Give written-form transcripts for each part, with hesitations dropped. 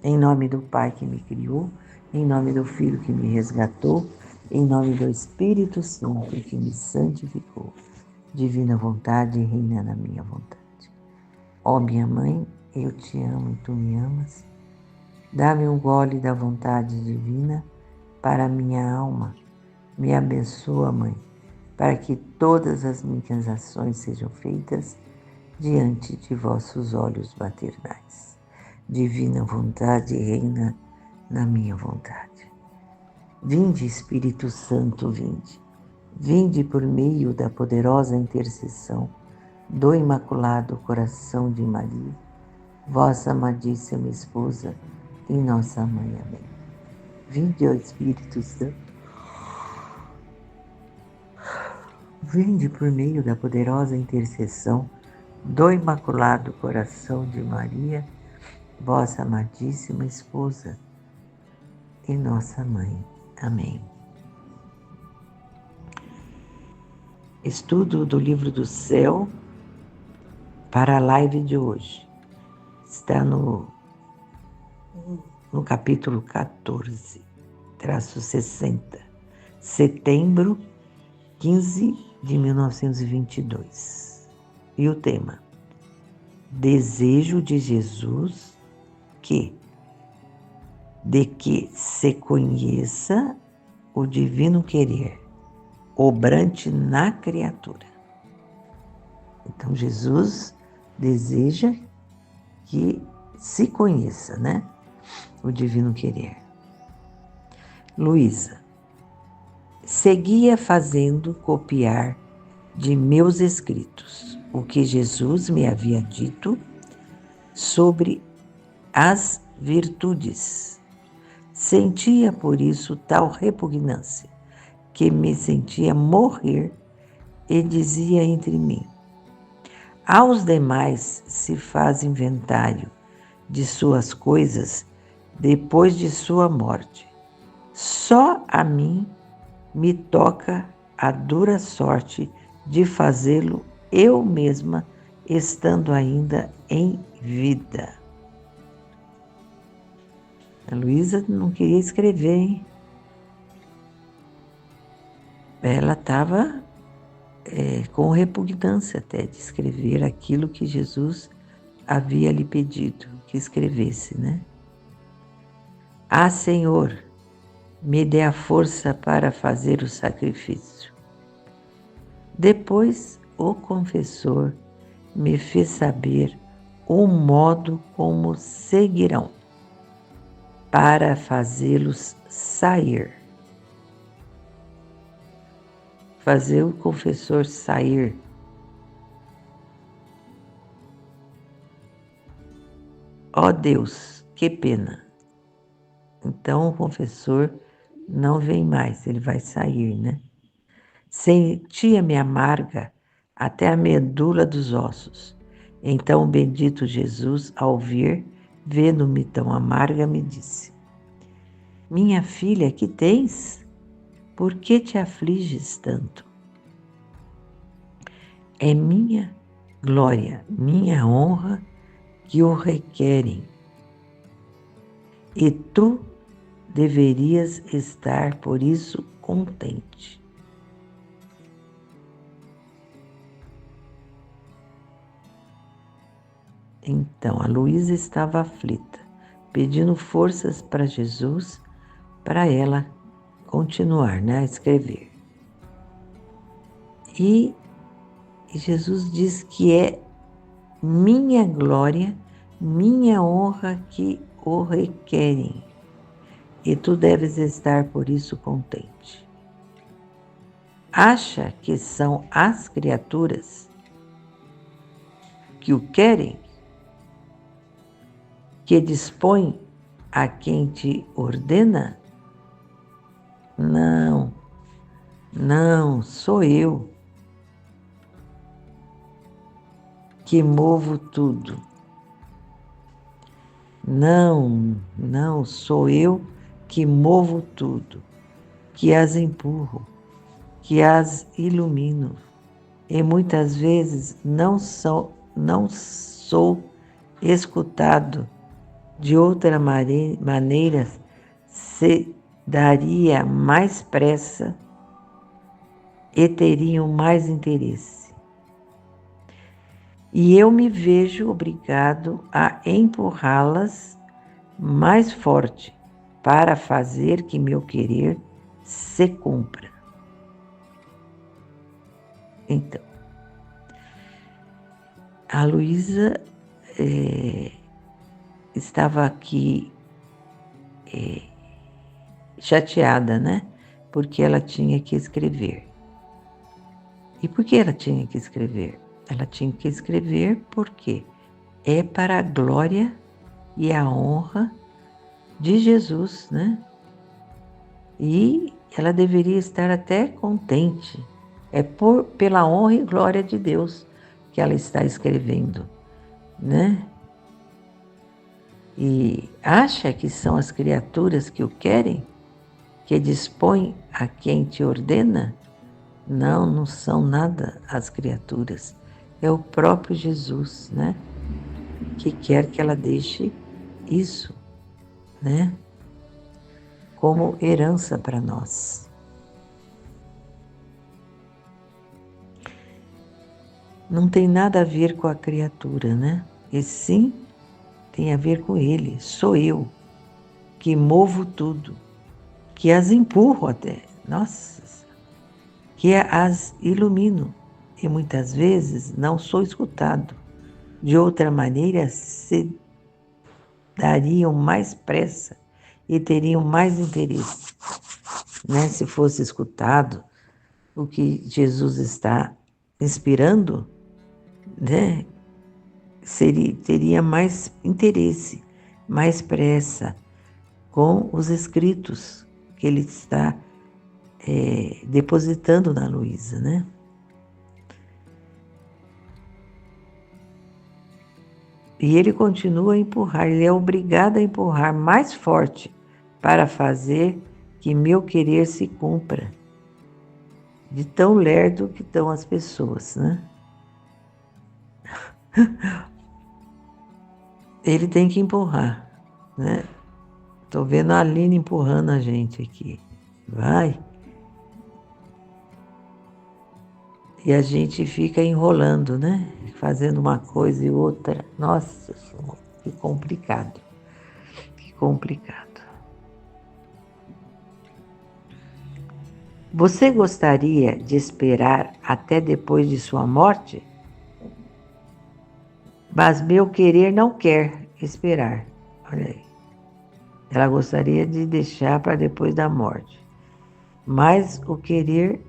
Em nome do Pai que me criou, em nome do Filho que me resgatou, em nome do Espírito Santo que me santificou. Divina vontade, reina na minha vontade. Ó minha mãe, eu te amo e tu me amas. Dá-me um gole da vontade divina para a minha alma. Me abençoa, mãe, para que todas as minhas ações sejam feitas diante de vossos olhos maternais. Divina vontade, reina na minha vontade. Vinde, Espírito Santo, vinde. Vinde por meio da poderosa intercessão do Imaculado Coração de Maria, vossa amadíssima esposa e nossa mãe. Amém. Vinde, ó Espírito Santo. Vinde por meio da poderosa intercessão do Imaculado Coração de Maria, vossa amadíssima esposa e nossa mãe. Amém. Estudo do Livro do Céu para a live de hoje. Está no capítulo 14, traço 60, setembro 15 de 1922. E o tema: Desejo de Jesus de que se conheça o divino querer, obrante na criatura. Então, Jesus deseja que se conheça, né? O divino querer. Luísa, seguia fazendo copiar de meus escritos o que Jesus me havia dito sobre as virtudes. Sentia por isso tal repugnância que me sentia morrer e dizia entre mim: aos demais se faz inventário de suas coisas depois de sua morte. Só a mim me toca a dura sorte de fazê-lo eu mesma, estando ainda em vida. A Luísa não queria escrever, hein? Ela estava com repugnância até de escrever aquilo que Jesus havia lhe pedido que escrevesse, né? Ah, Senhor, me dê a força para fazer o sacrifício. Depois, o confessor me fez saber o modo como seguirão para fazê-los sair. Fazer o confessor sair. Ó Deus, que pena! Então o confessor não vem mais, ele vai sair, né? Sentia-me amarga até a medula dos ossos. Então o bendito Jesus, ao vir, vendo-me tão amarga, me disse: minha filha, que tens? Por que te afliges tanto? É minha glória, minha honra que o requerem. E tu deverias estar por isso contente. Então, a Luísa estava aflita, pedindo forças para Jesus, para ela continuar, né, a escrever. E Jesus diz que é minha glória, minha honra que o requerem. E tu deves estar por isso contente. Acha que são as criaturas que o querem, que dispõe a quem te ordena? Não, sou eu que movo tudo. Não, sou eu que movo tudo, que as empurro, que as ilumino. E muitas vezes não sou escutado De outra maneira, se daria mais pressa e teriam mais interesse. E eu me vejo obrigado a empurrá-las mais forte para fazer que meu querer se cumpra. Então, a Luísa estava aqui chateada, né? Porque ela tinha que escrever. E por que ela tinha que escrever? Ela tinha que escrever porque é para a glória e a honra de Jesus, né? E ela deveria estar até contente. É pela honra e glória de Deus que ela está escrevendo, né? E acha que são as criaturas que o querem, que dispõem a quem te ordena? Não, não são nada as criaturas. É o próprio Jesus, né? Que quer que ela deixe isso, né? Como herança para nós. Não tem nada a ver com a criatura, né? E sim tem a ver com ele. Sou eu que movo tudo, que as empurro até, nossa, que as ilumino. E muitas vezes não sou escutado. De outra maneira, se dariam mais pressa e teriam mais interesse, né? Se fosse escutado o que Jesus está inspirando, né? Teria mais interesse, mais pressa com os escritos que ele está depositando na Luísa, né? E ele continua a empurrar, ele é obrigado a empurrar mais forte para fazer que meu querer se cumpra. De tão lerdo que estão as pessoas, né? Ele tem que empurrar, né? Tô vendo a Aline empurrando a gente aqui. Vai. E a gente fica enrolando, né? Fazendo uma coisa e outra. Nossa, que complicado. Que complicado. Você gostaria de esperar até depois de sua morte? Mas meu querer não quer esperar. Olha aí. Ela gostaria de deixar para depois da morte. Mas o querer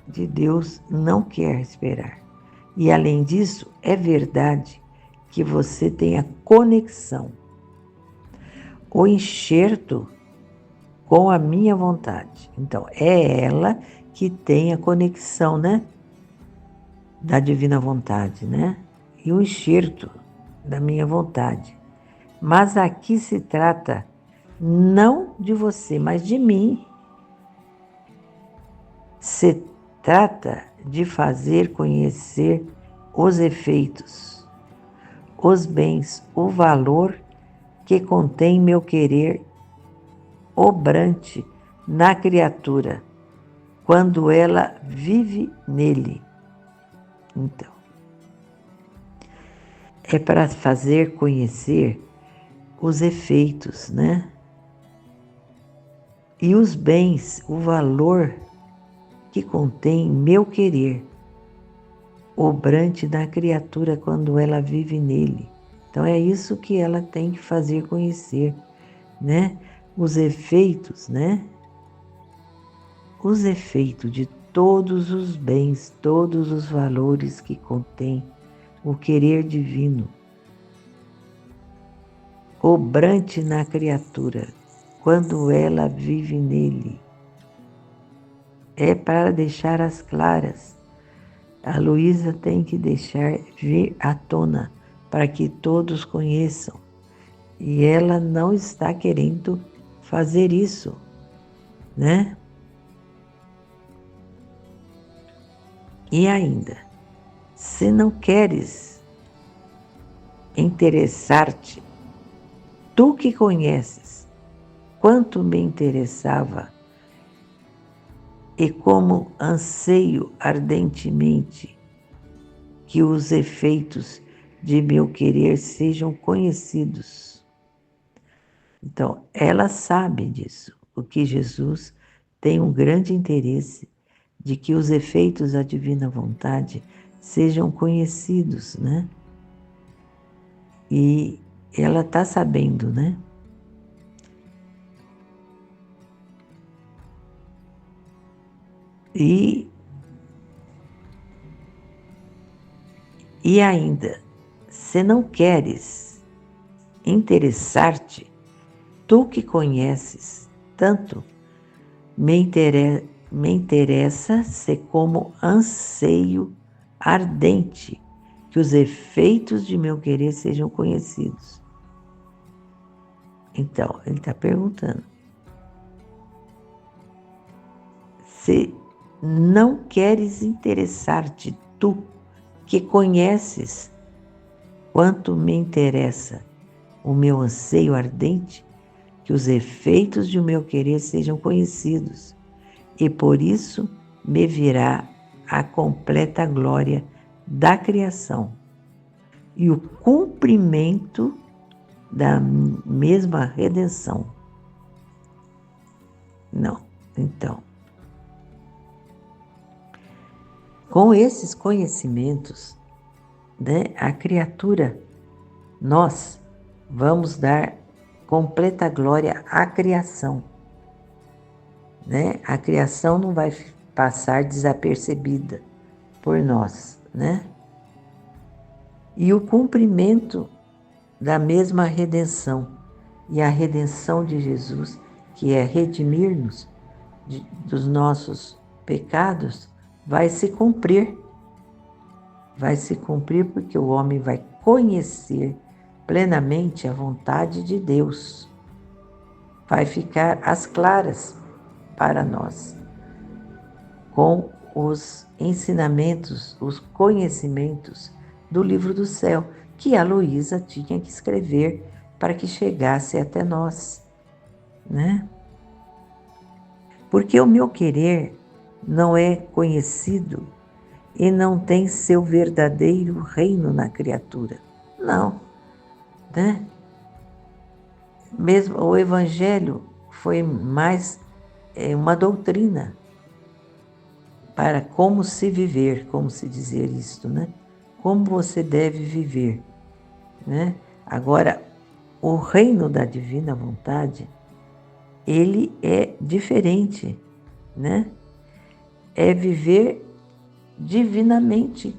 de Deus não quer esperar. E além disso, é verdade que você tem a conexão, o enxerto com a minha vontade. Então, é ela que tem a conexão, né? Da divina vontade, né? E o enxerto da minha vontade. Mas aqui se trata não de você, mas de mim. Se trata de fazer conhecer os efeitos, os bens, o valor que contém meu querer obrante na criatura, quando ela vive nele. Então, é para fazer conhecer os efeitos, né? E os bens, o valor que contém meu querer, obrante da criatura quando ela vive nele. Então é isso que ela tem que fazer conhecer, né? Os efeitos, né? Os efeitos de todos os bens, todos os valores que contém o querer divino, obrante na criatura, quando ela vive nele. É para deixar as claras. A Luísa tem que deixar vir à tona para que todos conheçam. E ela não está querendo fazer isso, né? E ainda, se não queres interessar-te Tu que conheces quanto me interessava e como anseio ardentemente que os efeitos de meu querer sejam conhecidos. Então, ela sabe disso, o que Jesus tem um grande interesse de que os efeitos da divina vontade sejam conhecidos, né? E ela está sabendo, né? E ainda, se não queres interessar-te, tu que conheces tanto, me interessa-se como anseio ardente que os efeitos de meu querer sejam conhecidos. Então, ele está perguntando: se não queres interessar-te, tu que conheces quanto me interessa o meu anseio ardente, que os efeitos de o meu querer sejam conhecidos, e por isso me virá a completa glória da criação e o cumprimento da mesma redenção. Não, então, com esses conhecimentos, né, a criatura, nós vamos dar completa glória à criação, né? A criação não vai passar desapercebida por nós, né? E o cumprimento da mesma redenção, e a redenção de Jesus, que é redimir-nos dos nossos pecados, vai se cumprir. Vai se cumprir porque o homem vai conhecer plenamente a vontade de Deus. Vai ficar às claras para nós, com os ensinamentos, os conhecimentos do livro do céu, que a Luísa tinha que escrever para que chegasse até nós, né? Porque o meu querer não é conhecido e não tem seu verdadeiro reino na criatura. Não, né? Mesmo o Evangelho foi mais uma doutrina para como se viver, como se dizer isto, né? Como você deve viver, né? Agora, o reino da divina vontade, ele é diferente, né? É viver divinamente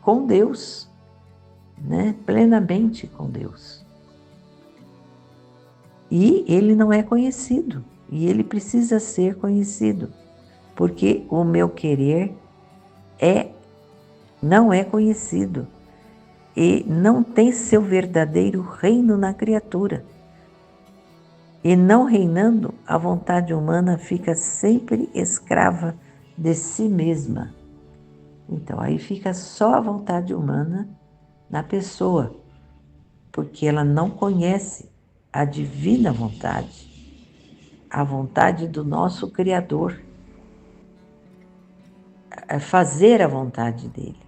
com Deus, né? Plenamente com Deus. E ele não é conhecido, e ele precisa ser conhecido, porque o meu querer não é conhecido e não tem seu verdadeiro reino na criatura. E não reinando, a vontade humana fica sempre escrava de si mesma. Então, aí fica só a vontade humana na pessoa, porque ela não conhece a divina vontade, a vontade do nosso Criador, a fazer a vontade dele.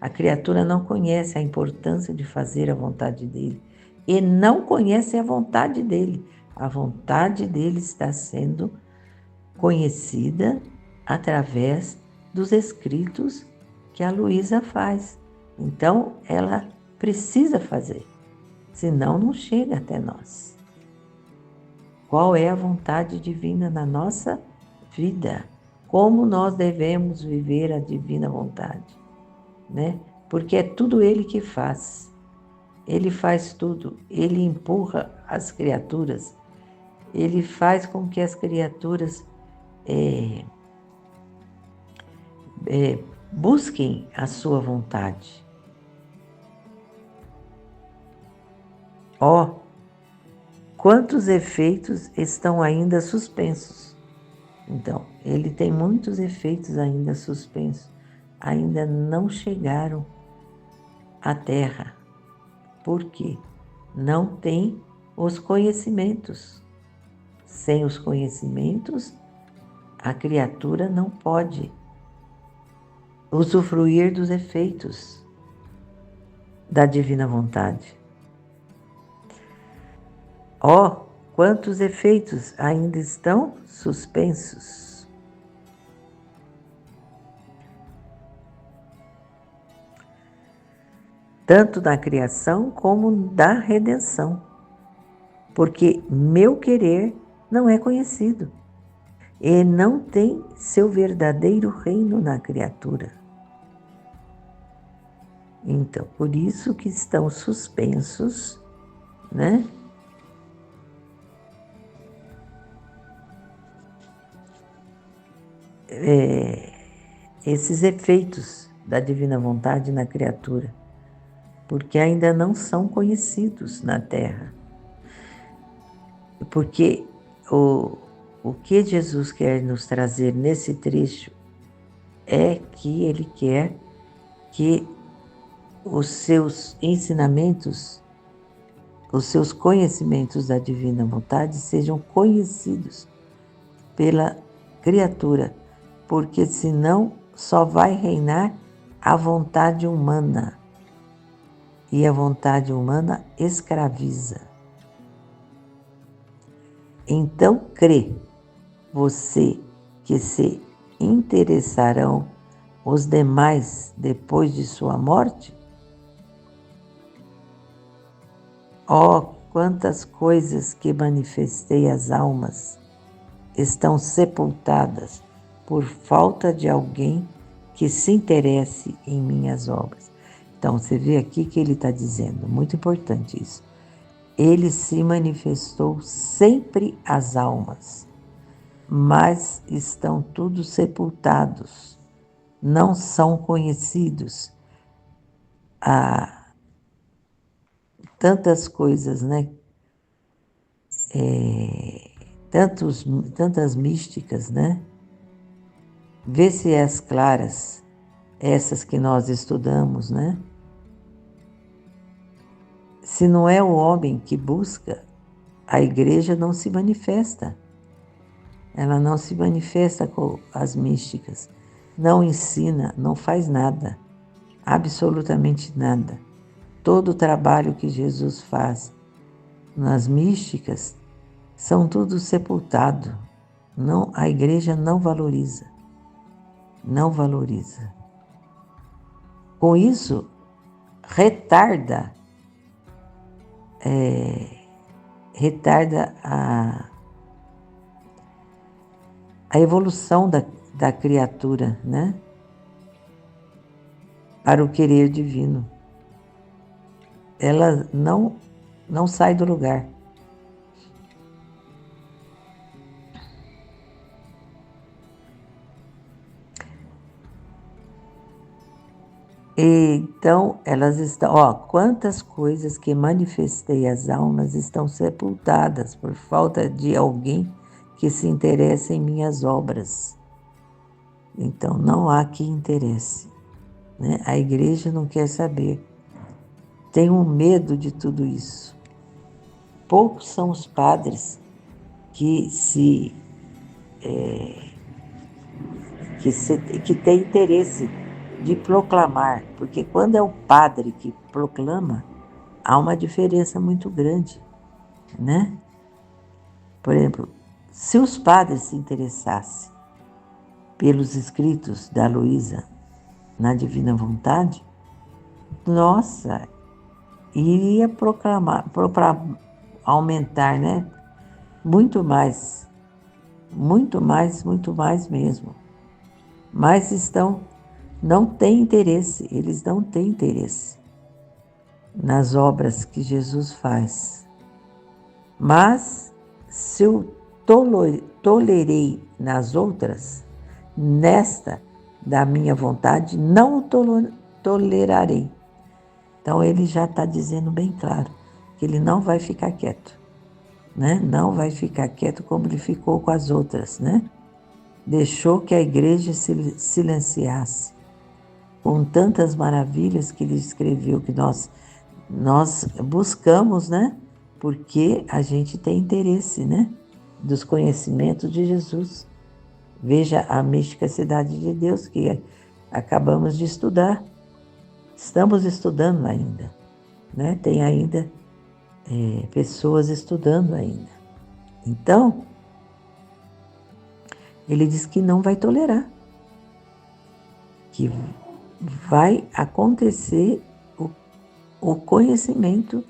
A criatura não conhece a importância de fazer a vontade dele e não conhece a vontade dele. A vontade dele está sendo conhecida através dos escritos que a Luísa faz. Então, ela precisa fazer, senão não chega até nós. Qual é a vontade divina na nossa vida? Como nós devemos viver a divina vontade, né? Porque é tudo Ele que faz. Ele faz tudo. Ele empurra as criaturas. Ele faz com que as criaturas busquem a sua vontade. Ó, quantos efeitos estão ainda suspensos? Então, ele tem muitos efeitos ainda suspensos, ainda não chegaram à Terra. Por quê? não tem os conhecimentos. Sem os conhecimentos, a criatura não pode usufruir dos efeitos da divina vontade. Ó, quantos efeitos ainda estão suspensos! Tanto da criação como da redenção, porque meu querer não é conhecido e não tem seu verdadeiro reino na criatura. Então, por isso que estão suspensos, né? Esses efeitos da divina vontade na criatura, porque ainda não são conhecidos na Terra. Porque o que Jesus quer nos trazer nesse trecho é que Ele quer que os seus ensinamentos, os seus conhecimentos da divina vontade sejam conhecidos pela criatura, porque senão só vai reinar a vontade humana, e a vontade humana escraviza. Então crê você que se interessarão os demais depois de sua morte? Oh, quantas coisas que manifestei às almas estão sepultadas por falta de alguém que se interesse em minhas obras. Então, você vê aqui que ele está dizendo, muito importante isso. Ele se manifestou sempre às almas, mas estão todos sepultados, não são conhecidos. Tantas coisas, né? Tantas místicas, né? Vê se as claras, essas que nós estudamos, né? Se não é o homem que busca, a igreja não se manifesta. Ela não se manifesta com as místicas, não ensina, não faz nada, absolutamente nada. Todo o trabalho que Jesus faz nas místicas são tudo sepultado. Não, a igreja não valoriza. Não valoriza. Com isso, retarda a evolução da criatura, né? Para o querer divino. Ela não sai do lugar. Então, elas estão, quantas coisas que manifestei às almas estão sepultadas por falta de alguém que se interesse em minhas obras. Então, não há que interesse, né? A igreja não quer saber. Tem um medo de tudo isso. Poucos são os padres que têm interesse de proclamar, porque quando é o padre que proclama, há uma diferença muito grande, né? Por exemplo, se os padres se interessassem pelos escritos da Luísa na Divina Vontade, nossa, iria aumentar, né? Muito mais mesmo. Mas não têm interesse, eles não têm interesse nas obras que Jesus faz. Mas se eu tolerei nas outras, nesta da minha vontade, não o tolerarei. Então ele já está dizendo bem claro que ele não vai ficar quieto, né? Não vai ficar quieto como ele ficou com as outras, né? Deixou que a igreja se silenciasse com tantas maravilhas que ele escreveu, que nós nós buscamos, né? Porque a gente tem interesse, né? Dos conhecimentos de Jesus. Veja a mística cidade de Deus que acabamos de estudar. Estamos estudando ainda, né? Tem ainda pessoas estudando ainda. Então, ele diz que não vai tolerar, que vai acontecer o conhecimento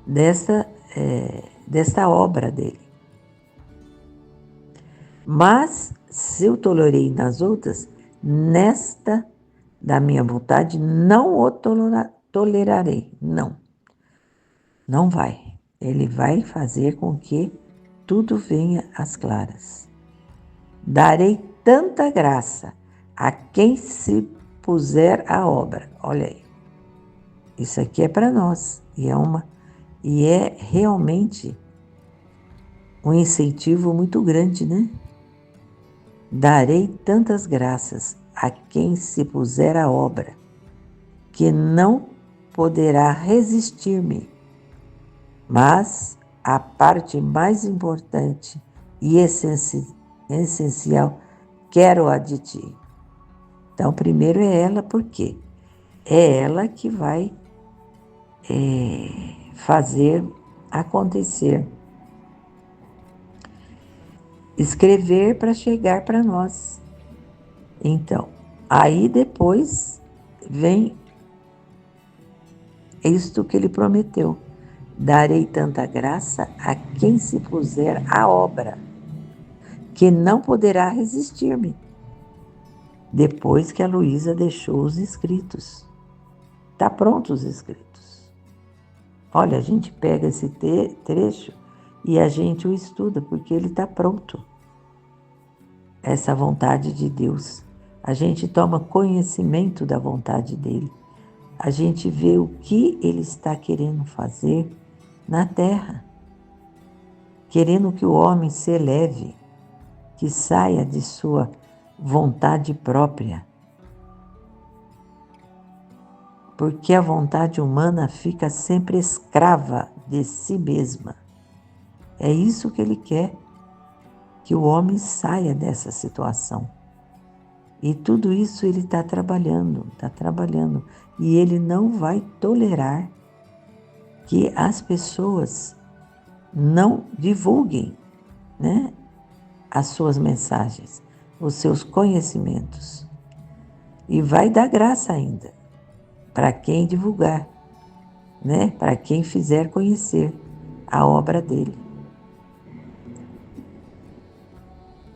desta obra dele. Mas, se eu tolerei nas outras, nesta da minha vontade, não o tolerarei. Não, não vai. Ele vai fazer com que tudo venha às claras. Darei tanta graça a quem se puser à obra. Olha aí, isso aqui é para nós e é realmente um incentivo muito grande, né? Darei tantas graças a quem se puser à obra, que não poderá resistir-me. Mas a parte mais importante e essencial quero-a de ti. Então, primeiro é ela, porque é ela que vai fazer acontecer. Escrever para chegar para nós. Então, aí depois vem isto que ele prometeu. Darei tanta graça a quem se puser à obra, que não poderá resistir-me. Depois que a Luísa deixou os escritos. Está pronto os escritos. Olha, a gente pega esse trecho e a gente o estuda, porque ele está pronto. Essa vontade de Deus. A gente toma conhecimento da vontade dele. A gente vê o que ele está querendo fazer na terra. Querendo que o homem se eleve, que saia de sua vontade própria. Porque a vontade humana fica sempre escrava de si mesma. É isso que ele quer, que o homem saia dessa situação. E tudo isso ele está trabalhando. E ele não vai tolerar que as pessoas não divulguem, né, as suas mensagens, os seus conhecimentos. E vai dar graça ainda para quem divulgar, né, para quem fizer conhecer a obra dele.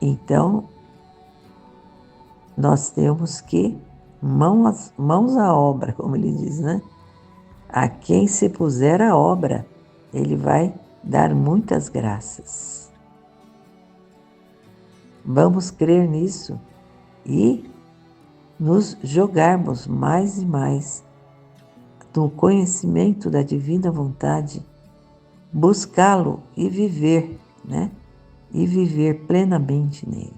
Então, nós temos que mãos à obra, como ele diz, né? A quem se puser à obra, ele vai dar muitas graças. Vamos crer nisso e nos jogarmos mais e mais no conhecimento da divina vontade, buscá-lo e viver, né? E viver plenamente nele.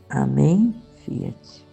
Amém, Fiat.